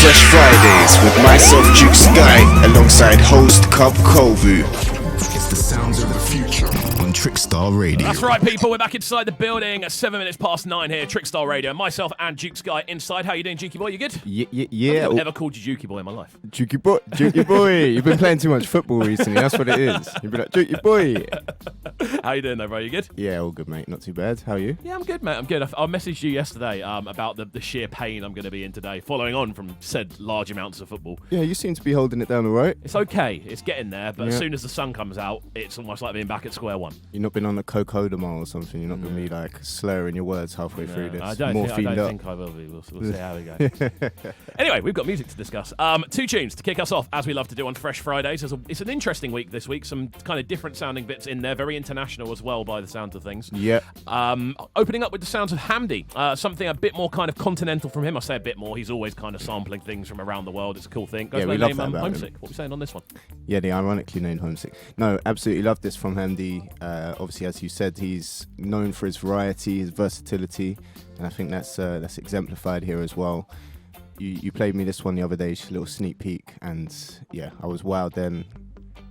Fresh Fridays with myself, Duke Sky, alongside host CubCamTV. It's the sounds of the future on Trickstar Radio. That's right, people. We're back inside the building at 7 minutes past 9 here, Trickstar Radio. Myself and Duke Sky inside. How you doing, Jukey boy? You good? Yeah. I've never called you Jukey boy in my life. Jukey boy. You've been playing too much football recently. That's what it is. You've been like, Jukey boy. How you doing, though, bro? You good? Yeah, all good, mate. Not too bad. How are you? Yeah, I'm good, mate. I'm good. I messaged you yesterday about the sheer pain I'm going to be in today, following on from said large amounts of football. Yeah, you seem to be holding it down all right. It's okay. It's getting there, but Yeah. as soon as the sun comes out, it's almost like being back at square one. You've not been on a Cocodamol or something. You're not going to be like slurring your words halfway through this. I don't think I will be. We'll see how we go. Anyway, we've got music to discuss. 2 tunes to kick us off, as we love to do on Fresh Fridays. It's an interesting week this week. Some kind of different sounding bits in there. Very international as well, by the sounds of things. Yeah. Opening up with the sounds of Hamdi. Something a bit more kind of continental from him. I say a bit more. He's always kind of sampling things from around the world. It's a cool thing. Goes by we the love name, that about Homesick. him. What are we saying on this one? Yeah, the ironically named Homesick. No, absolutely love this from Hamdi. Obviously, as you said, he's known for his variety, his versatility, and I think that's exemplified here as well. You played me this one the other day, just a little sneak peek, and yeah, I was wowed then.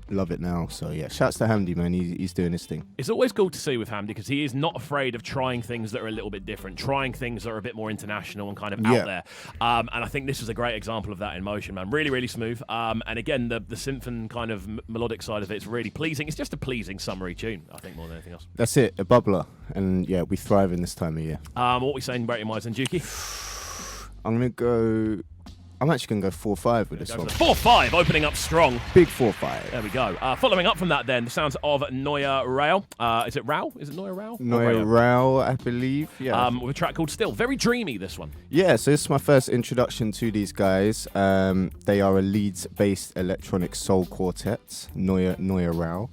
Love it now. So yeah, shouts to Hamdi, man. He's doing his thing. It's always cool to see with Hamdi because he is not afraid of trying things that are a little bit different, trying things that are a bit more international and kind of out there. And I think this was a great example of that in motion, man. Really, really smooth. And again, the synth and kind of melodic side of it's really pleasing. It's just a pleasing summery tune, I think, more than anything else. That's it, a bubbler. And yeah, we thrive in this time of year. What are we saying rating wise, and Jukey? I'm actually going to go 4-5 with this one. 4-5, opening up strong. Big 4-5. There we go. Following up from that then, the sounds of Noya Rao. Is it Rao? Is it Noya Rao? Noya Rao, I believe. Yeah. With a track called Still. Very dreamy, this one. Yeah, so this is my first introduction to these guys. They are a Leeds-based electronic soul quartet, Noya Rao.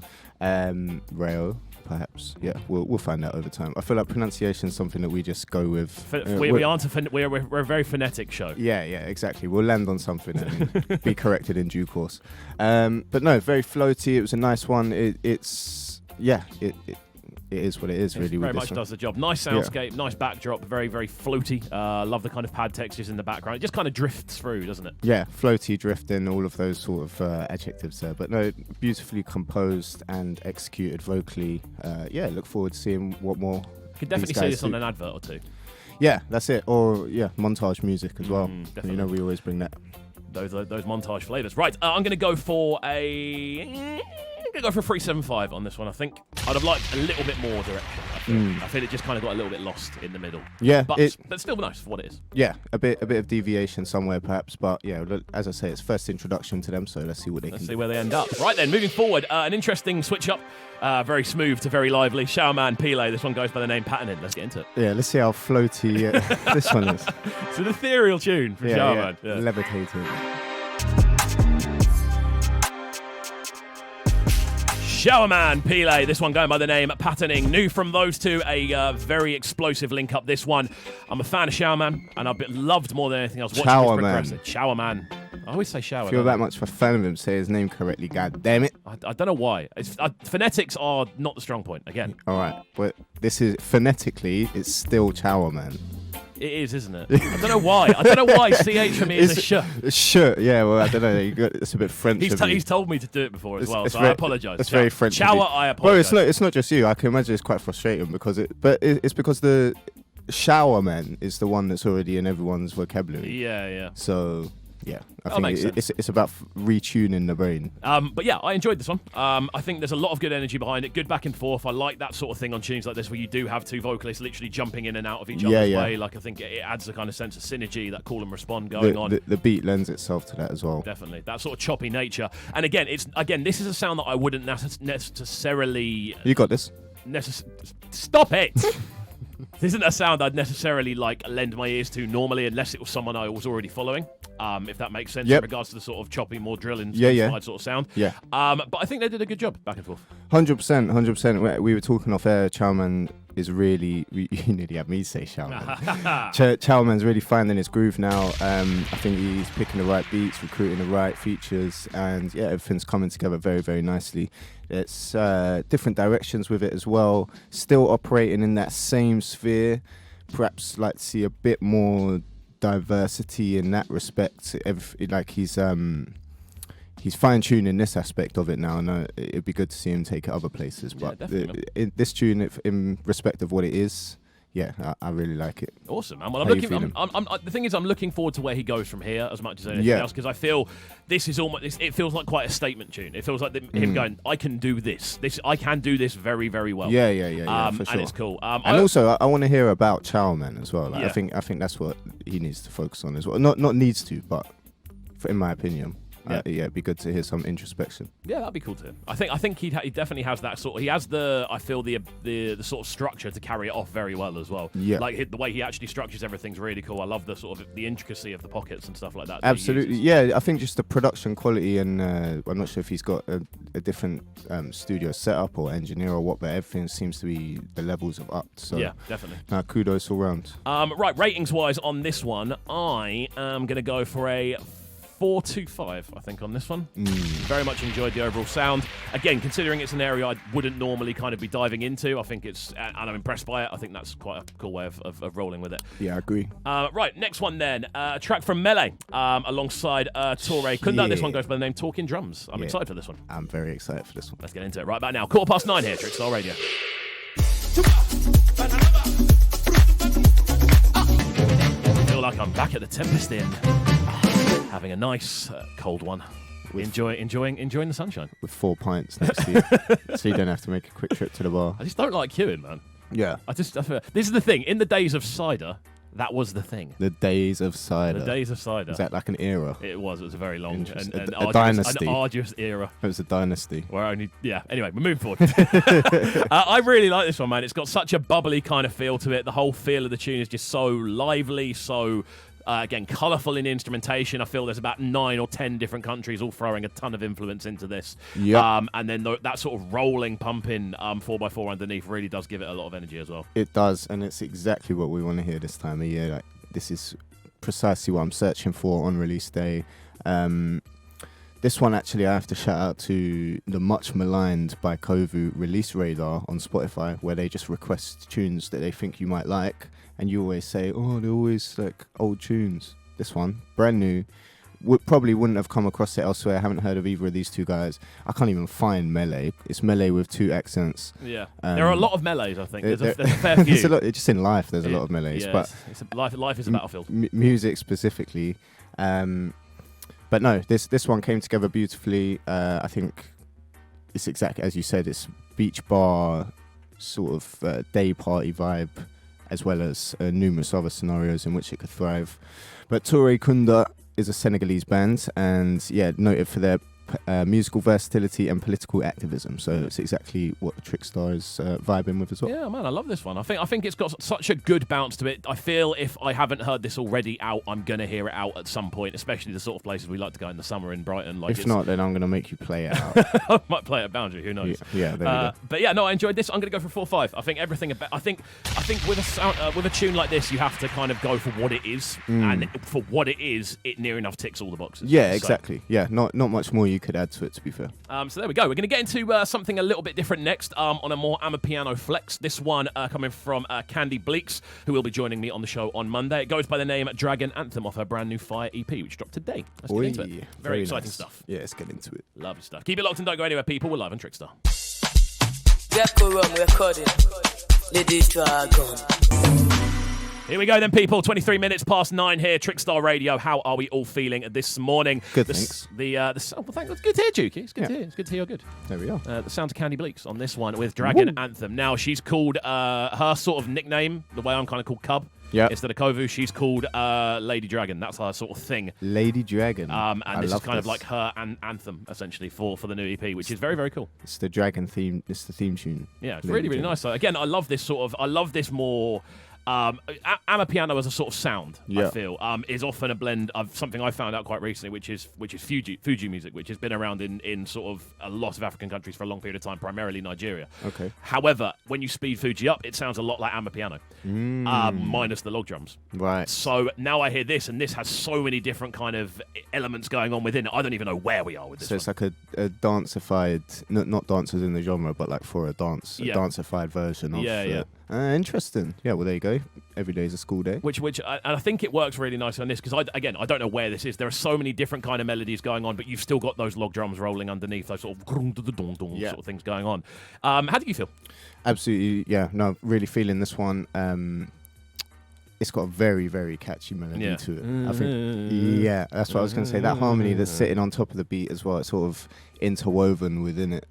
Rao, perhaps. Yeah, we'll find out over time. I feel like pronunciation is something that we just go with. We're a very phonetic show. Yeah, exactly. We'll land on something and be corrected in due course. But no, very floaty. It was a nice one. It is what it is, really. Very much does the job. Nice soundscape, nice backdrop, very, very floaty. Love the kind of pad textures in the background. It just kind of drifts through, doesn't it? Yeah, floaty, drifting, all of those sort of adjectives there. But no, beautifully composed and executed vocally. Look forward to seeing what more. You can definitely see this on an advert or two. Yeah, that's it. Or montage music as well. Definitely. You know, we always bring that. Those montage flavours. Right, I'm going to go for a 3.75 on this one. I think I'd have liked a little bit more direction. I feel it just kind of got a little bit lost in the middle. Yeah, but still nice for what it is. Yeah, a bit of deviation somewhere perhaps, but yeah, as I say, it's first introduction to them, so let's see what they can do. Let's see where they end up. Right then, moving forward, an interesting switch up. Very smooth to very lively. Showerman Pele. This one goes by the name Patterning. Let's get into it. Yeah, let's see how floaty this one is. It's an ethereal tune from Showerman. Yeah. Levitating. Showerman Pele, this one going by the name Patterning. New from those two, a very explosive link up this one. I'm a fan of Showerman, and I've loved more than anything else watching his progressive. Showerman. I always say Shower. If you're that much of a fan of him, say his name correctly, god damn it. I don't know why. Phonetics are not the strong point, again. All right, but this is, phonetically, it's still Showerman. It is, isn't it? I don't know why. I don't know why CH for me is a sh. Yeah, well, I don't know. It's a bit French. He's told me to do it before as well, so I apologise. It's very French. Shower, I apologise. Well, it's not just you. I can imagine it's quite frustrating because it's because the showerman is the one that's already in everyone's vocabulary. Yeah. So yeah, I think it's about retuning the brain. But yeah, I enjoyed this one. I think there's a lot of good energy behind it, good back and forth. I like that sort of thing on tunes like this where you do have two vocalists literally jumping in and out of each other's way. Like I think it adds a kind of sense of synergy, that call and respond going on. The beat lends itself to that as well. Definitely, that sort of choppy nature. And again, this is a sound that I wouldn't necessarily. You got this. Stop it. This isn't a sound I'd necessarily lend my ears to normally, unless it was someone I was already following. If that makes sense in regards to the sort of choppy, more drilling, sort of sound. Yeah. But I think they did a good job back and forth. 100%. We were talking off air. Chowman is really, you nearly had me say Chowman. Chowman's really finding his groove now. I think he's picking the right beats, recruiting the right features, and yeah, everything's coming together very, very nicely. It's different directions with it as well. Still operating in that same sphere. Perhaps like to see a bit more diversity in that respect. Like he's fine-tuning this aspect of it now, and it'd be good to see him take it other places. But in this tune, in respect of what it is, I really like it. Awesome, man. Well, the thing is, I'm looking forward to where he goes from here as much as anything else, because I feel this is almost. It feels like quite a statement tune. It feels like him going, "I can do this. I can do this very, very well." Yeah, for sure. And it's cool. And also, I want to hear about Chow Man as well. Like, I think that's what he needs to focus on as well. Not needs to, but in my opinion. It'd be good to hear some introspection. Yeah, that'd be cool too. I think he definitely has that sort. He has the sort of structure to carry it off very well as well. Yeah, like the way he actually structures everything's really cool. I love the sort of the intricacy of the pockets and stuff like that. Absolutely, yeah. I think just the production quality, and I'm not sure if he's got a different studio setup or engineer or what, but everything seems to be the levels of up. So yeah, definitely. Kudos all round. Right, ratings wise on this one, I am gonna go for a 4.25, I think, on this one. Very much enjoyed the overall sound. Again, considering it's an area I wouldn't normally kind of be diving into, I think and I'm impressed by it. I think that's quite a cool way of rolling with it. Yeah, I agree. Right, next one then. A track from Melee alongside Torre Kunda. This one goes by the name Talking Drums. I'm excited for this one. I'm very excited for this one. Let's get into it right about now. 9:15 here, Trickstar Radio. I feel like I'm back at the Tempest Inn. Having a nice cold one. Enjoying the sunshine. With 4 pints next to you. So you don't have to make a quick trip to the bar. I just don't like queuing, man. Yeah. This is the thing. In the days of cider, that was the thing. The days of cider. The days of cider. Is that like an era? It was a very long and a dynasty. An arduous era. It was a dynasty. Anyway, we're moving forward. I really like this one, man. It's got such a bubbly kind of feel to it. The whole feel of the tune is just so lively, so... again, colourful in instrumentation. I feel there's about 9 or 10 different countries all throwing a ton of influence into this. Yep. And then that sort of rolling, pumping 4x4 underneath really does give it a lot of energy as well. It does, and it's exactly what we want to hear this time of year. Like, this is precisely what I'm searching for on release day. This one, actually, I have to shout out to the much maligned by Kovu release radar on Spotify, where they just request tunes that they think you might like. And you always say, oh, they're always like old tunes. This one, brand new. Probably wouldn't have come across it elsewhere. I haven't heard of either of these two guys. I can't even find Melee. It's Melee with 2 accents. Yeah. There are a lot of Melees, I think. There's a fair few. It's a lot, just in life, there's a lot of Melees. Yeah, but life is a battlefield. Music specifically. But no, this one came together beautifully. I think it's exactly as you said. It's beach bar sort of day party vibe, as well as numerous other scenarios in which it could thrive. But Torre Kunda is a Senegalese band, and noted for their musical versatility and political activism. So it's exactly what Trickstar is vibing with as well. Yeah, man, I love this one. I think it's got such a good bounce to it. I feel if I haven't heard this already out, I'm going to hear it out at some point, especially the sort of places we like to go in the summer in Brighton. Like, if not, then I'm going to make you play it out. I might play it at Boundary, who knows? Yeah, there you go. But yeah, no, I enjoyed this. I'm going to go for 4.5. I think everything about... I think with a tune like this, you have to kind of go for what it is. And for what it is, it near enough ticks all the boxes. Yeah, exactly. Yeah, not much more you could add to it, to be fair. So there we go. We're going to get into something a little bit different next on a more Amapiano flex. This one coming from BLEAKZ, who will be joining me on the show on Monday. It goes by the name Dragon Anthem off her brand new Fire EP, which dropped today. Let's get into it. Very exciting stuff. Yeah, let's get into it. Lovely stuff. Keep it locked and don't go anywhere, people. We're live on Trickstar. Lady Dragon. Here we go then, people. 23 minutes past 9 here, Trickstar Radio. How are we all feeling this morning? Good, thanks. Thanks. It's good to hear, Juki. It's good to hear. It's good to hear you're good. There we are. The sounds of BLEAKZ on this one with Dragon Anthem. Now, she's called her sort of nickname, the way I'm kind of called Cub. Yeah. Instead of Kovu, she's called Lady Dragon. That's her sort of thing. Lady Dragon. And this is kind of like her anthem, essentially, for the new EP, which is very, very cool. It's the Dragon theme. It's the theme tune. Yeah, it's really, really nice. So, again, I love this more... Amapiano as a sort of sound, I feel, is often a blend of something I found out quite recently, which is Fuji music, which has been around in sort of a lot of African countries for a long period of time, primarily Nigeria. Okay. However, when you speed Fuji up, it sounds a lot like Amapiano, minus the log drums. Right. So now I hear this, and this has so many different kind of elements going on within it. I don't even know where we are with this. So it's like a dancified, not dancers in the genre, but like for a dance, a dancified version of yeah. Interesting. Yeah, well, there you go. Every day is a school day. And I think it works really nicely on this because, I don't know where this is. There are so many different kind of melodies going on, but you've still got those log drums rolling underneath, those sort of sort of things going on. How do you feel? Absolutely, yeah. No, really feeling this one. It's got a very, very catchy melody to it. I think, yeah, that's what I was going to say. That harmony that's sitting on top of the beat as well, it's sort of interwoven within it.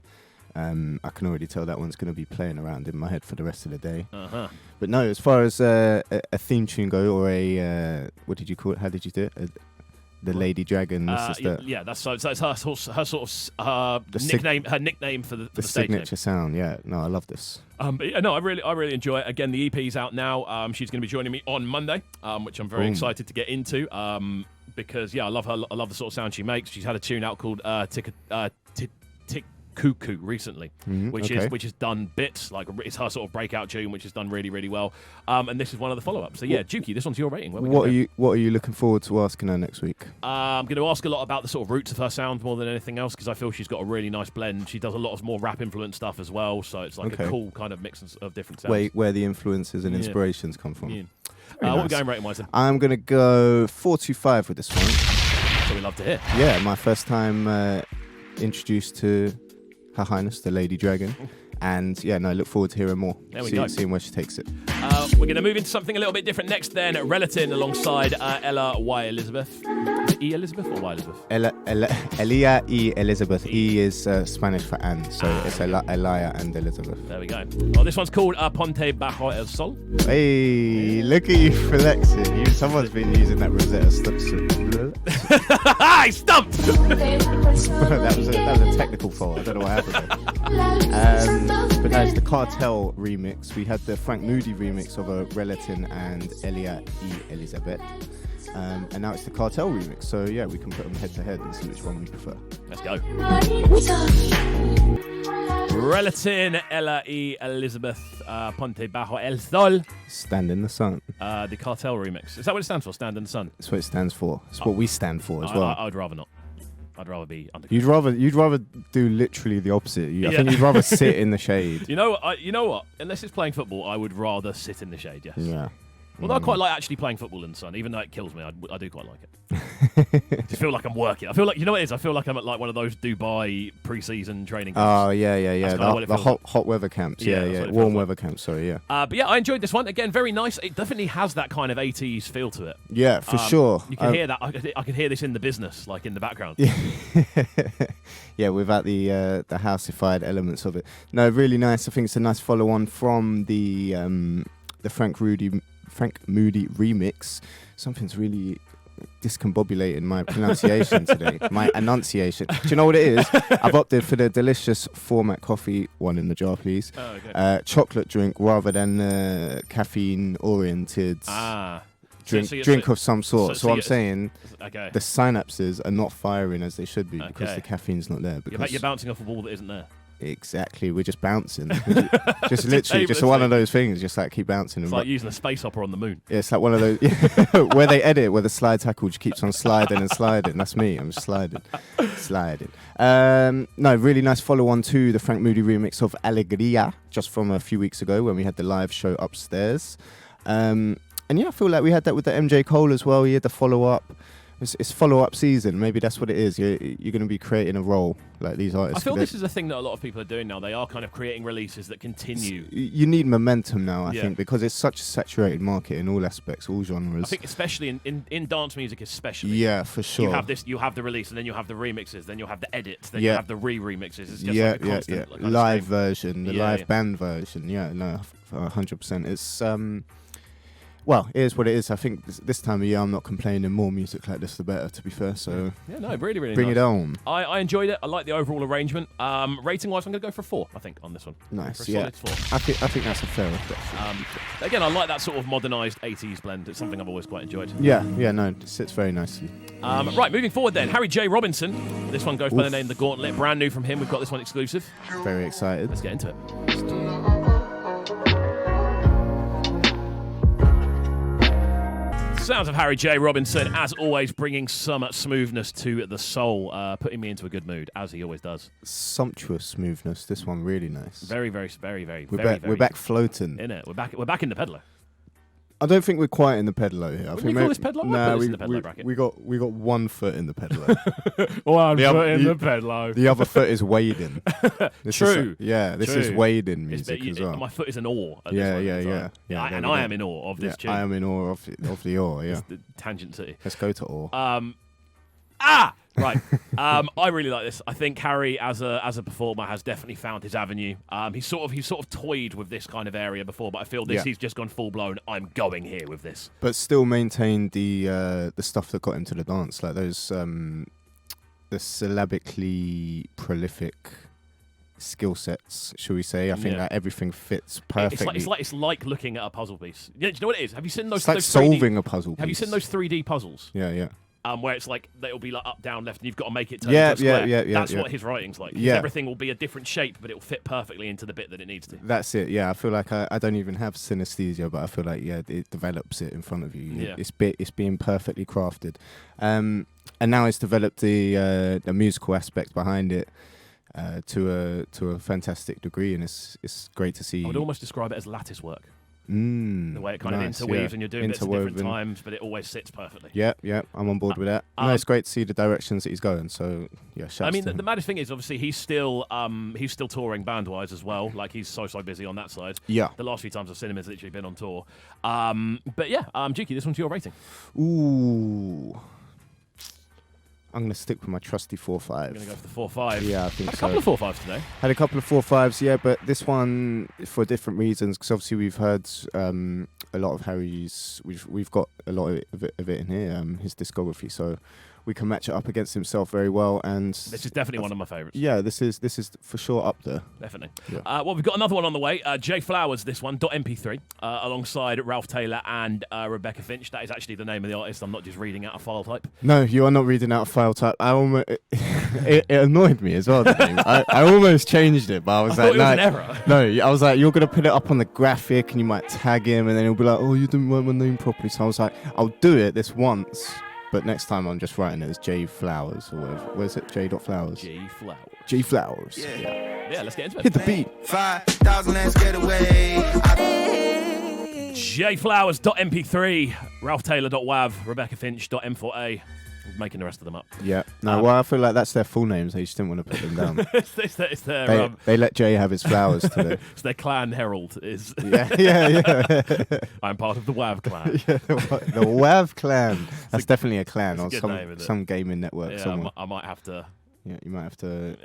I can already tell that one's going to be playing around in my head for the rest of the day. But no, as far as a theme tune go, or a what did you call it? How did you do it? The Lady Dragon. That's her sort of nickname. Her nickname for the signature sound. Yeah, no, I love this. But yeah, no, I really enjoy it. Again, the EP's out now. She's going to be joining me on Monday, which I'm very excited to get into. Because yeah, I love her. I love the sort of sound she makes. She's had a tune out called Tick Cuckoo recently, which is done bits, like it's her sort of breakout tune, which is done really well. And this is one of the follow-ups. So yeah, Juki, this one's your rating. What are you looking forward to asking her next week? I'm going to ask a lot about the sort of roots of her sound more than anything else, because I feel she's got a really nice blend. She does a lot of more rap influence stuff as well, so it's like a cool kind of mix of different sounds. Where the influences and inspirations come from. Yeah. What are we going rating wise then? I'm going to go 4.25 with this one. So we love to hear. Yeah, my first time introduced to Her Highness, the Lady Dragon. And yeah, no, I look forward to hearing more. There we go. Seeing where she takes it. We're going to move into something a little bit different next then. Relatin alongside Ella Y. Elizabeth. Is it E. Elizabeth or Y. Elizabeth? Elia E. Elizabeth. E is Spanish for and, so it's Elia and Elizabeth. There we go. Well, this one's called Ponte Bajo el Sol. Hey, look at you flexing. Someone's been using that Rosetta Stone. I stumped! that was a technical fault. I don't know what happened there. But no, it's the Cartel remix. We had the Frank Moody remix of a Relatin and Elia E. Elizabeth. And now it's the Cartel remix. So yeah, we can put them head to head and see which one we prefer. Let's go. Relatin, Ella E. Elizabeth, Ponte Bajo el Sol. Stand in the Sun. The Cartel remix. Is that what it stands for? Stand in the Sun? That's what it stands for. It's what we stand for as well. I would rather not. I'd rather be under. You'd rather do literally the opposite. I think you'd rather sit in the shade. You know what? Unless it's playing football, I would rather sit in the shade. Yes. Yeah. Although I quite like actually playing football in the sun, even though it kills me, I do quite like it. I just feel like I'm working. I feel like, you know what it is? I feel like I'm at like one of those Dubai pre-season training camps. Oh, yeah. The hot weather camps. Yeah. Warm weather camps, sorry, yeah. But yeah, I enjoyed this one. Again, very nice. It definitely has that kind of 80s feel to it. Yeah, for sure. You can hear that. I can hear this in the business, like in the background. Yeah, without the houseified elements of it. No, really nice. I think it's a nice follow-on from the Frank Moody remix. Something's really discombobulating my pronunciation today. My enunciation. Do you know what it is? I've opted for the delicious format coffee, one in the jar, please. Oh, okay. Chocolate drink rather than caffeine-oriented drink of some sort. So I'm saying the synapses are not firing as they should be because the caffeine's not there. You're bouncing off a wall that isn't there. Exactly, we're just bouncing. Just literally, just one of those things, just like keep bouncing. It's like using a space opera on the moon. Yeah, it's like one of those where they edit, where the slide tackle just keeps on sliding and sliding. That's me, I'm just sliding. No, really nice follow-on to the Frank Moody remix of Alegría, just from a few weeks ago when we had the live show upstairs. And yeah, I feel like we had that with the MJ Cole as well. He had the follow-up. It's follow-up season. Maybe that's what it is. You're going to be creating a role like these artists. I feel this is a thing that a lot of people are doing now. They are kind of creating releases that continue. You need momentum now, I think, because it's such a saturated market in all aspects, all genres. I think especially in dance music especially. Yeah, for sure. You have the release, and then you have the remixes, then you have the edits, then you have the re-remixes. It's just like a constant, like, live version, the live band version. Yeah, no, 100%. It's well, it is what it is. I think this time of year I'm not complaining. More music like this, the better, to be fair. So yeah, no, really bring nice. it on. I enjoyed it. I like the overall arrangement. Rating-wise, I'm going to go for 4, I think, on this one. Nice, yeah. 4. I think that's a fair reflection. Again, I like that sort of modernised 80s blend. It's something I've always quite enjoyed. Yeah, no, it sits very nicely. Right, moving forward then. Harry J. Robinson. This one goes by the name The Gauntlet. Brand new from him. We've got this one exclusive. Very excited. Let's get into it. Sounds of Harry J. Robinson, as always, bringing some smoothness to the soul, putting me into a good mood, as he always does. Sumptuous smoothness. This one really nice. Very, very, very, very, We're back floating. In it. We're back in the peddler. I don't think we're quite in the pedalo here. Wouldn't you call this pedalo? Nah, in the pedalo bracket. we got 1 foot in the pedalo. One foot in the pedalo. The other foot is wading. True. This is wading music as well. My foot is in awe. At Yeah. and I am in awe of this tune. I am in awe of the awe. Yeah. It's the Tangent City. Let's go to awe. Right. I really like this. I think Harry, as a performer, has definitely found his avenue. He's sort of toyed with this kind of area before, but I feel he's just gone full blown. I'm going here with this. But still maintained the stuff that got him to the dance, like those the syllabically prolific skill sets, shall we say? I think that everything fits perfectly. It's like looking at a puzzle piece. Yeah, do you know what it is? Have you seen those? It's like those solving a puzzle piece. Have you seen those 3D puzzles? Yeah. Where it's like they'll be like up, down, left, and you've got to make it turn into a square. That's what his writing's like. Yeah. Everything will be a different shape, but it will fit perfectly into the bit that it needs to. That's it. Yeah, I feel like I don't even have synesthesia, but I feel like it develops it in front of you. Yeah. It's being perfectly crafted, and now it's developed the musical aspect behind it to a fantastic degree, and it's great to see. I would almost describe it as lattice work. The way it kind of interweaves, and you're doing bits at different times, but it always sits perfectly. Yeah, I'm on board with that. No, it's great to see the directions that he's going. So yeah, the maddest thing is obviously he's still touring band-wise as well. Like he's so busy on that side. Yeah. The last few times I've seen him has literally been on tour. But yeah, Juki, this one's your rating. Ooh. I'm going to stick with my trusty 4-5. I'm going to go for the 4-5. Yeah, I think so. Had a couple of 4-5s today. Had a couple of 4-5s, yeah, but this one for different reasons, because obviously we've heard a lot of Harry's. We've got a lot of it in here, his discography, so we can match it up against himself very well. And this is definitely one of my favourites. Yeah, this is for sure up there. Definitely. Yeah. Well, we've got another one on the way. J Flowers, this one, .mp3, alongside Ralph Taylor and Rebecca Finch. That is actually the name of the artist. I'm not just reading out a file type. No, you are not reading out a file type. It annoyed me as well. The name. I almost changed it, but I was like, it was an error. No, I was like, you're gonna put it up on the graphic, and you might tag him, and then he'll be like, oh, you didn't write my name properly. So I was like, I'll do it this once. But next time I'm just writing it as J Flowers or whatever. Where's it? J. Flowers. J Flowers. J Flowers. Yeah, let's get into it. Hit the beat. 5,000, let's get away. J Flowers.mp3, Ralph Taylor.wav, Rebecca Finch.m4a. I'm making the rest of them up. Yeah. No, well, I feel like that's their full names. They just didn't want to put them down. it's their, they let Jay have his flowers today. It's their clan herald. Is Yeah. I'm part of the WAV clan. Yeah, the WAV clan. That's definitely a clan on name, some gaming network. Yeah, I might have to. Yeah, you might have to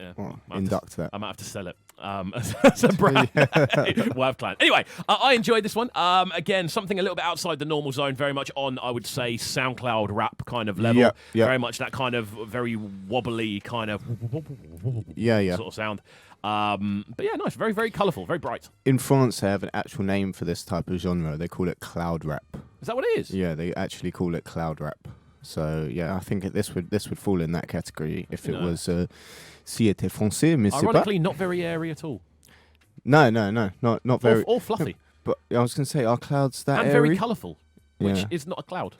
induct that. I might have to sell it as a brand. WAV clan. Anyway, I enjoyed this one. Again, something a little bit outside the normal zone, very much on, I would say, SoundCloud rap kind of level. Yeah. Very much that kind of very wobbly kind of sort of sound. But yeah, nice. Very, very colourful, very bright. In France, they have an actual name for this type of genre. They call it cloud rap. Is that what it is? Yeah, they actually call it cloud rap. So yeah, I think this would fall in that category if it was si était français, mais c'est pas. Ironically, not very airy at all. No, not very. Or fluffy. But I was going to say, are clouds that and airy? Very colourful, which is not a cloud.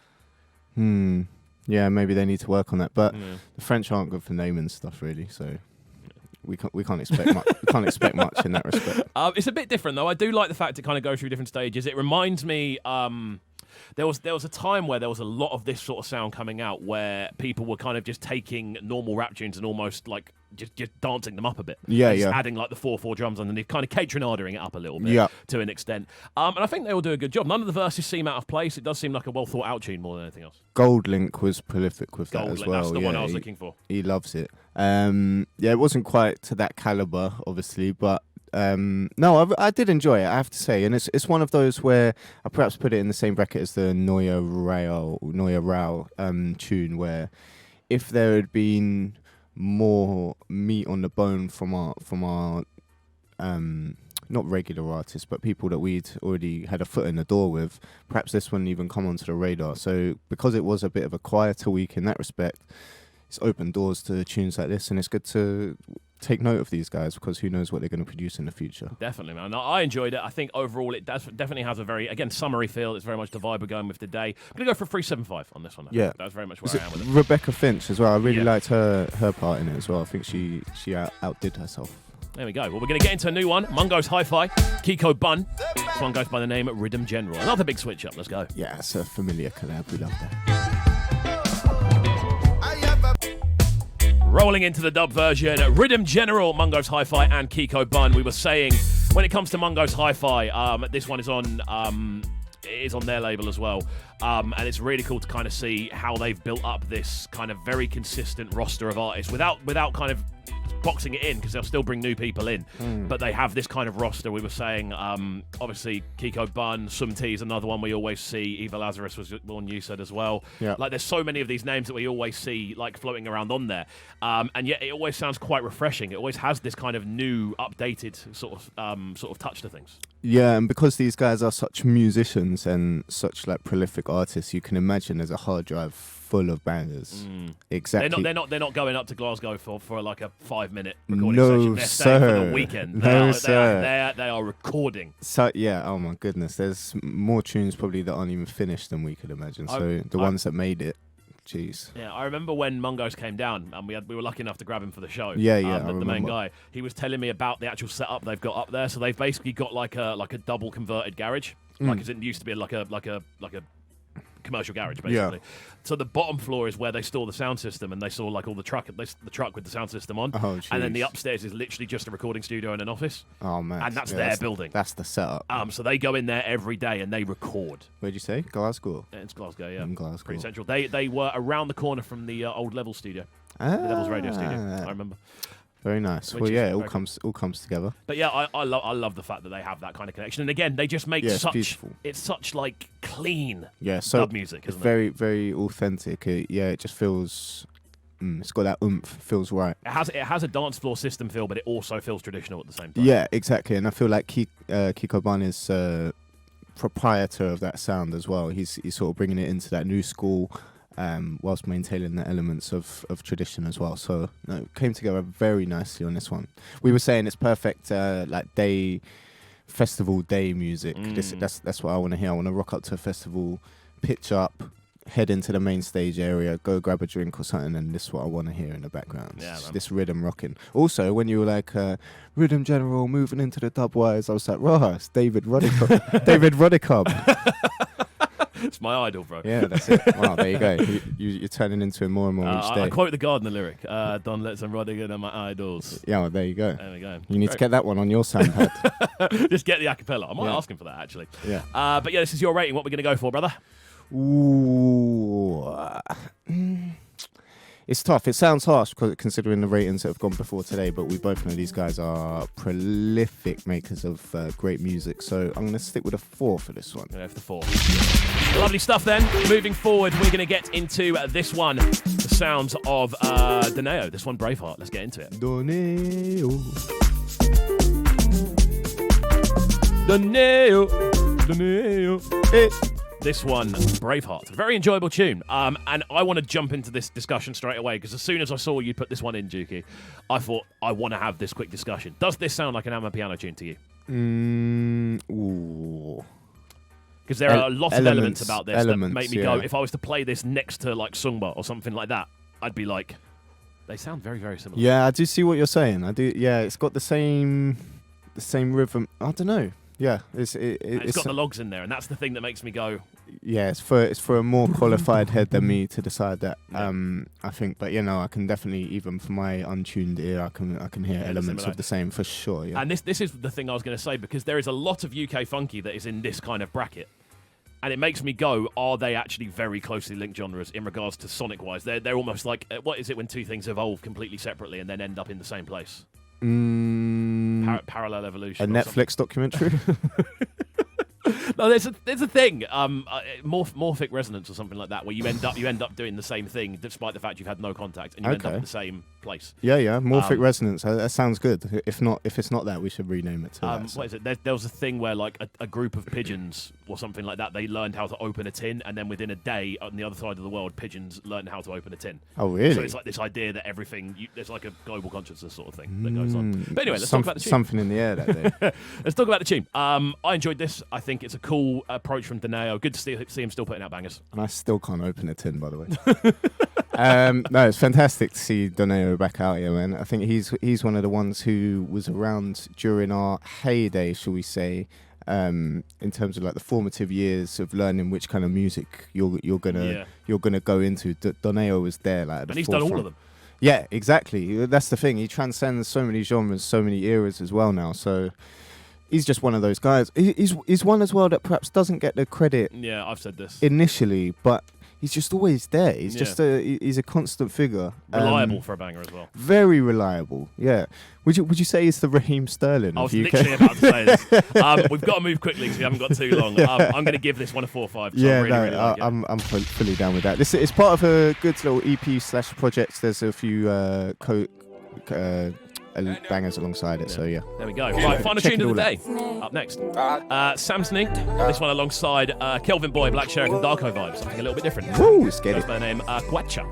Yeah, maybe they need to work on that. But the French aren't good for naming stuff, really. So we can't expect much. We can't expect much in that respect. It's a bit different though. I do like the fact it kind of goes through different stages. It reminds me. There was a time where there was a lot of this sort of sound coming out where people were kind of just taking normal rap tunes and almost like just dancing them up a bit. Yeah, just adding like the 4/4 drums underneath, kind of catronadering it up a little bit to an extent. And I think they all do a good job. None of the verses seem out of place. It does seem like a well thought out tune more than anything else. Gold Link was prolific with that as well. That's the one I was looking for. He loves it. It wasn't quite to that caliber, obviously, but no, I did enjoy it, I have to say, and it's one of those where I perhaps put it in the same bracket as the Noya Rao tune, where if there had been more meat on the bone from our not regular artists, but people that we'd already had a foot in the door with, perhaps this wouldn't even come onto the radar. So because it was a bit of a quieter week in that respect, it's opened doors to tunes like this, and it's good to take note of these guys, because who knows what they're going to produce in the future. Definitely, man. I enjoyed it. I think overall it definitely has a very, again, summery feel. It's very much the vibe we're going with today. I'm going to go for 375 on this one. Yeah. That's very much where I am with it. Rebecca Finch as well. I really liked her part in it as well. I think she outdid herself. There we go. Well, we're going to get into a new one. Mungo's Hi-Fi, Kiko Bun. This one goes by the name Rhythm General. Another big switch up. Let's go. Yeah, it's a familiar collab. We love that. Rolling into the dub version, Rhythm General, Mungo's Hi-Fi, and Kiko Bun. We were saying, when it comes to Mungo's Hi-Fi, this one is on their label as well. And it's really cool to kind of see how they've built up this kind of very consistent roster of artists without kind of boxing it in, because they'll still bring new people in. But they have this kind of roster. We were saying, obviously, Kiko Bun, Sum T is another one we always see. Eva Lazarus was one you said as well. Yeah. Like, there's so many of these names that we always see, like, floating around on there. And yet it always sounds quite refreshing. It always has this kind of new, updated sort of touch to things. Yeah, and because these guys are such musicians and such like prolific artists, you can imagine there's a hard drive full of bangers. Exactly. They're not going up to Glasgow for like a 5-minute recording No, session. They're staying sir. for the weekend. No, sir. They are recording. So yeah, oh my goodness, there's more tunes probably that aren't even finished than we could imagine. So the ones that made it, jeez. Yeah, I remember when Mungo's came down and we were lucky enough to grab him for the show. Yeah, the main remember. guy. He was telling me about the actual setup they've got up there. So they've basically got like a double converted garage, like as it used to be like a commercial garage basically. So the bottom floor is where they store the sound system, and they store like all the truck with the sound system on. Oh, and then the jeez. upstairs is literally just a recording studio and an office. Oh man, And that's Yeah, their building. That's the setup. So they go in there every day and they record. Where'd you say? Glasgow. It's Glasgow, yeah. In Glasgow. Pretty central. They were around the corner from the old Level studio, the Levels radio studio. I remember. Very nice. Which Well, is yeah, it very all comes together. But yeah, I love the fact that they have that kind of connection. And again, they just make Yeah, it's such beautiful. it's such like clean Yeah, so dub music, it's isn't it? very, very authentic. It just feels. It's got that oomph. Feels right. It has a dance floor system feel, but it also feels traditional at the same time. Yeah, exactly. And I feel like Kiko Bun is proprietor of that sound as well. He's sort of bringing it into that new school, whilst maintaining the elements of tradition as well. So it came together very nicely on this one. We were saying it's perfect, like festival day music. That's what I want to hear. I want to rock up to a festival, pitch up, head into the main stage area, go grab a drink or something, and this is what I want to hear in the background. Yeah, It's man. this rhythm rocking. Also, when you were like Rhythm General moving into the dub wires, I was like, "Rah, it's David Roddicob." David Roddicob. It's my idol, bro. Yeah, that's it. Wow, there you go. You're turning into him more and more each day. I quote the Gardener lyric, Don Letts and Rodigan are my idols. Yeah, well, there you go. There we go. You need to get that one on your soundpad. Just get the acapella. I might ask him for that, actually. Yeah. But yeah, this is your rating. What we're going to go for, brother? Ooh. It's tough. It sounds harsh considering the ratings that have gone before today, but we both know these guys are prolific makers of great music. So I'm going to stick with a 4 for this one. Go for the 4. Lovely stuff then. Moving forward, we're going to get into this one. The sounds of Deneo. This one, Braveheart. Let's get into it. Donae'o. Deneo. Deneo. This one, Braveheart. Very enjoyable tune. And I want to jump into this discussion straight away, because as soon as I saw you put this one in, Juki, I thought, I want to have this quick discussion. Does this sound like an Amapiano tune to you? Ooh. Because there are a lot of elements about this that make me go, yeah. if I was to play this next to like Sungba or something like that, I'd be like, they sound very, very similar. Yeah, I do see what you're saying. I do. Yeah, it's got the same rhythm. I don't know. Yeah, it's got the logs in there, and that's the thing that makes me go. Yeah, it's for a more qualified head than me to decide that. I think, but I can definitely, even for my untuned ear, I can hear elements of the same for sure. Yeah. And this is the thing I was going to say, because there is a lot of UK funky that is in this kind of bracket, and it makes me go, are they actually very closely linked genres in regards to sonic wise? They're almost like, what is it when two things evolve completely separately and then end up in the same place? Parallel evolution. A Netflix documentary. No, there's a thing, morphic resonance or something like that, where you end up doing the same thing despite the fact you've had no contact, and you end up in the same place. Yeah, morphic resonance. That sounds good. If it's not that, we should rename it to that. So. What is it? There was a thing where like a group of pigeons or something like that, they learned how to open a tin, and then within a day on the other side of the world, pigeons learned how to open a tin. Oh, really? So it's like this idea that there's like a global consciousness sort of thing that goes on. But anyway, let's talk about the tune. Something in the air that day. Let's talk about the tune. I enjoyed this. I think it's a cool approach from Deneo. Good to see him still putting out bangers. And I still can't open a tin, by the way. No, it's fantastic to see Donae'o back out here, man. I think he's one of the ones who was around during our heyday, shall we say, in terms of like the formative years of learning which kind of music you're gonna go into. Donae'o was there, like, at the and he's forefront. done all of them. Yeah, exactly. That's the thing. He transcends so many genres, so many eras as well now. So he's just one of those guys. He's one as well that perhaps doesn't get the credit. Yeah, I've said this initially, but he's just always there. He's just he's a constant figure. Reliable for a banger as well. Very reliable. Yeah. Would you say he's the Raheem Sterling? I was of UK? literally about to say this. We've got to move quickly because we haven't got too long. I'm going to give this one a 4 or 5. Yeah, really like I'm fully down with that. This is part of a good little EP/project. There's a few bangers alongside it. So yeah. There we go. Right, final tune of the day. Up next, Sam Sneak. This one alongside KELVYNBOY, Black SHERIF, and Darkovibes. Something a little bit different. Woo, let's get Goes it. by the name Quacha.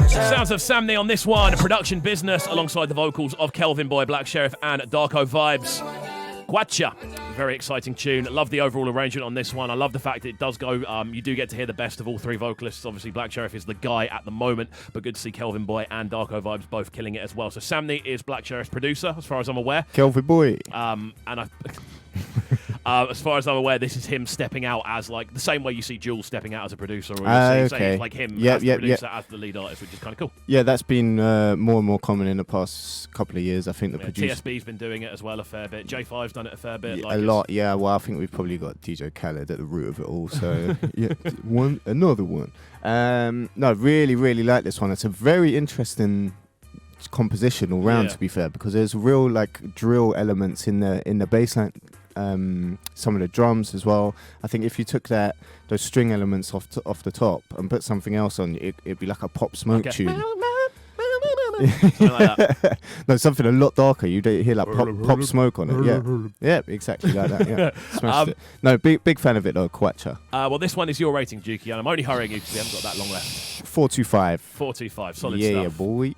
Sounds of Sam Nee on this one. Production business alongside the vocals of KELVYNBOY, Black SHERIF, and Darkovibes. Quacha. Very exciting tune. Love the overall arrangement on this one. I love the fact that it does go, you do get to hear the best of all three vocalists. Obviously, Black SHERIF is the guy at the moment, but good to see KELVYNBOY and Darkovibes both killing it as well. So Sam Nee is Black SHERIF's producer, as far as I'm aware. KELVYNBOY. As far as I'm aware, this is him stepping out as like the same way you see Jules stepping out as a producer, or you see okay. like him as the producer, as the lead artist, which is kind of cool. Yeah, that's been more and more common in the past couple of years. I think the producer TSB's been doing it as well a fair bit. J5's done it a fair bit. A lot, yeah. Well, I think we've probably got DJ Khaled at the root of it all. So yeah, another one. No, really like this one. It's a very interesting composition all round, to be fair, because there's real like drill elements in the bass line. Some of the drums as well. I think if you took those string elements off the top and put something else on, it'd be like a Pop Smoke tune. Something like that. No, something a lot darker. You'd hear like pop Smoke on it. Yeah, exactly like that. Yeah, smashed it. No, big fan of it though. Quacha. Well, this one is your rating, Juki, and I'm only hurrying you because we haven't got that long left. 425. 425, solid stuff. stuff. Yeah, boy.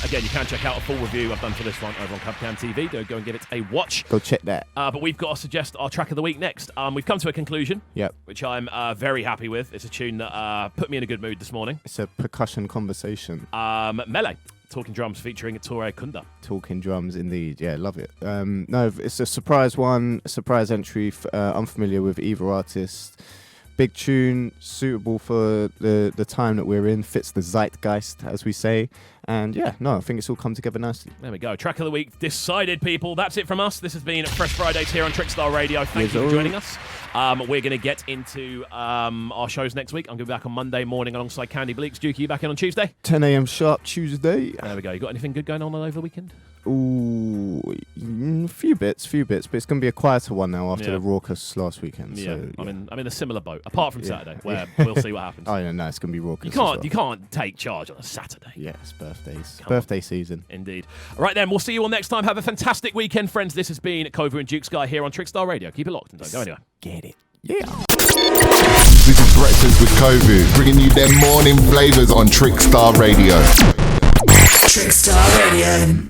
Again, you can check out a full review I've done for this one over on CubCamTV. Go and give it a watch. Go check that. But we've got to suggest our track of the week next. We've come to a conclusion, which I'm very happy with. It's a tune that put me in a good mood this morning. It's a percussion conversation. Melee. Talking Drums featuring Torre Kunda. Talking Drums, indeed. Yeah, love it. No, it's a surprise one, a surprise entry. Unfamiliar with either artist. Big tune, suitable for the time that we're in, fits the zeitgeist, as we say. And yeah, no, I think it's all come together nicely. There we go. Track of the week decided, people. That's it from us. This has been Fresh Fridays here on Trickstar Radio. Thank you for joining us. We're going to get into our shows next week. I'm going to be back on Monday morning alongside Candy BLEAKZ. Dukey, you back in on Tuesday? 10 a.m. sharp Tuesday. There we go. You got anything good going on over the weekend? Ooh, few bits, but it's going to be a quieter one now after the raucous last weekend. Yeah, so, I'm in a similar boat, apart from Saturday, where we'll see what happens. Oh yeah, no, it's going to be raucous. You can't take charge on a Saturday. Yeah, it's birthday season. Indeed. All right then, we'll see you all next time. Have a fantastic weekend, friends. This has been Kovu and Duke Sky here on Trickstar Radio. Keep it locked and don't go anywhere. Get it. Yeah. This is Breakfast with Kovu, bringing you their morning flavors on Trickstar Radio. Trickstar Radio.